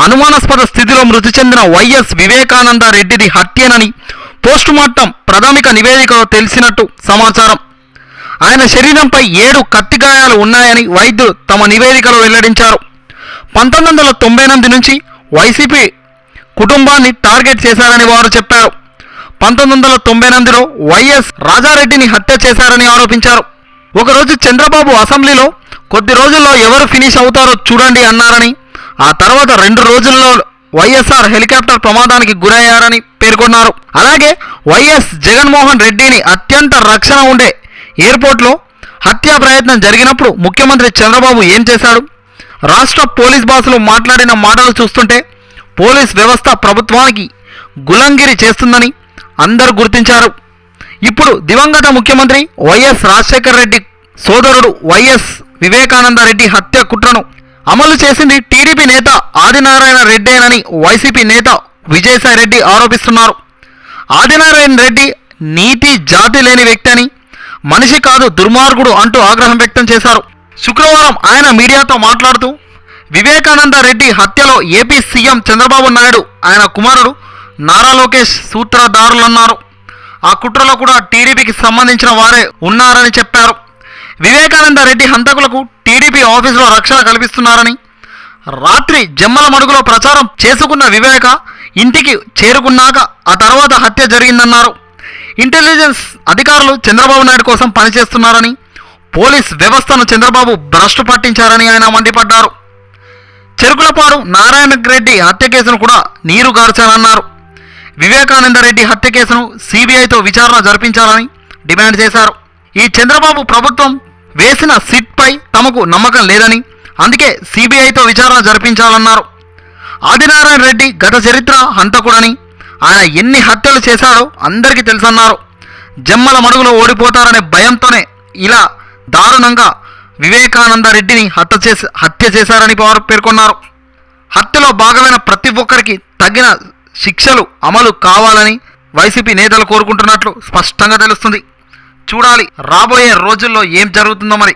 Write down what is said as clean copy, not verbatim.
అనుమానాస్పద స్థితిలో మృతి చెందిన వైఎస్ వివేకానంద రెడ్డిది హత్యేనని పోస్టుమార్టం ప్రాథమిక నివేదికలో తెలిసినట్టు సమాచారం. ఆయన శరీరంపై 7 కత్తిగాయాలు ఉన్నాయని వైద్యులు తమ నివేదికలో వెల్లడించారు. 1998 నుంచి వైసీపీ కుటుంబాన్ని టార్గెట్ చేశారని వారు చెప్పారు. 1998లో వైఎస్ రాజారెడ్డిని హత్య చేశారని ఆరోపించారు. ఒకరోజు చంద్రబాబు అసెంబ్లీలో కొద్ది రోజుల్లో ఎవరు ఫినిష్ అవుతారో చూడండి అన్నారని, ఆ తర్వాత 2 రోజుల్లో వైఎస్ఆర్ హెలికాప్టర్ ప్రమాదానికి గురయ్యారని పేర్కొన్నారు. అలాగే వైఎస్ జగన్మోహన్ రెడ్డిని అత్యంత రక్షణ ఉండే ఎయిర్పోర్ట్లో హత్యా ప్రయత్నం జరిగినప్పుడు ముఖ్యమంత్రి చంద్రబాబు ఏం చేశాడు? రాష్ట్ర పోలీస్ బాసులు మాట్లాడిన మాటలు చూస్తుంటే పోలీస్ వ్యవస్థ ప్రభుత్వానికి గులంగిరి చేస్తుందని అందరూ గుర్తించారు. ఇప్పుడు దివంగత ముఖ్యమంత్రి వైఎస్ రాజశేఖర రెడ్డి సోదరుడు వైఎస్ వివేకానంద రెడ్డి హత్య కుట్రను అమలు చేసింది టీడీపీ నేత ఆదినారాయణ రెడ్డేనని వైసీపీ నేత విజయసాయి రెడ్డి ఆరోపిస్తున్నారు. ఆదినారాయణ రెడ్డి నీతి జాతి లేని వ్యక్తి అని, మనిషి కాదు దుర్మార్గుడు అంటూ ఆగ్రహం వ్యక్తం చేశారు. శుక్రవారం ఆయన మీడియాతో మాట్లాడుతూ వివేకానంద రెడ్డి హత్యలో ఏపీ సీఎం చంద్రబాబు నాయుడు, ఆయన కుమారుడు నారా లోకేష్ సూత్రధారులన్నారు. ఆ కుట్రలో కూడా టీడీపీకి సంబంధించిన వారే ఉన్నారని చెప్పారు. వివేకానంద రెడ్డి హంతకులకు టీడీపీ ఆఫీసులో రక్షణ కల్పిస్తున్నారని, రాత్రి జమ్మల మడుగులో ప్రచారం చేసుకున్న వివేక ఇంటికి చేరుకున్నాక ఆ తర్వాత హత్య జరిగిందన్నారు. ఇంటెలిజెన్స్ అధికారులు చంద్రబాబు నాయుడు కోసం పనిచేస్తున్నారని, పోలీస్ వ్యవస్థను చంద్రబాబు భ్రష్టు పట్టించారని ఆయన మండిపడ్డారు. చెరుకులపాడు నారాయణ రెడ్డి హత్య కేసును కూడా నీరు గార్చారన్నారు. వివేకానంద రెడ్డి హత్య కేసును సిబిఐతో విచారణ జరిపించాలని డిమాండ్ చేశారు. ఈ చంద్రబాబు ప్రభుత్వం వేసిన సిట్పై తమకు నమ్మకం లేదని, అందుకే సిబిఐతో విచారణ జరిపించాలన్నారు. ఆదినారాయణ రెడ్డి గత చరిత్ర హంతకుడని, ఆయన ఎన్ని హత్యలు చేశాడో అందరికీ తెలుసన్నారు. జమ్మల మడుగులో ఓడిపోతారనే భయంతోనే ఇలా దారుణంగా వివేకానంద రెడ్డిని హత్య చేశారని వారు పేర్కొన్నారు. హత్యలో భాగమైన ప్రతి ఒక్కరికి తగిన శిక్షలు అమలు కావాలని వైసీపీ నేతలు కోరుకుంటున్నట్లు స్పష్టంగా తెలుస్తుంది. చూడాలి రాబోయే రోజుల్లో ఏం జరుగుతుందో మరి.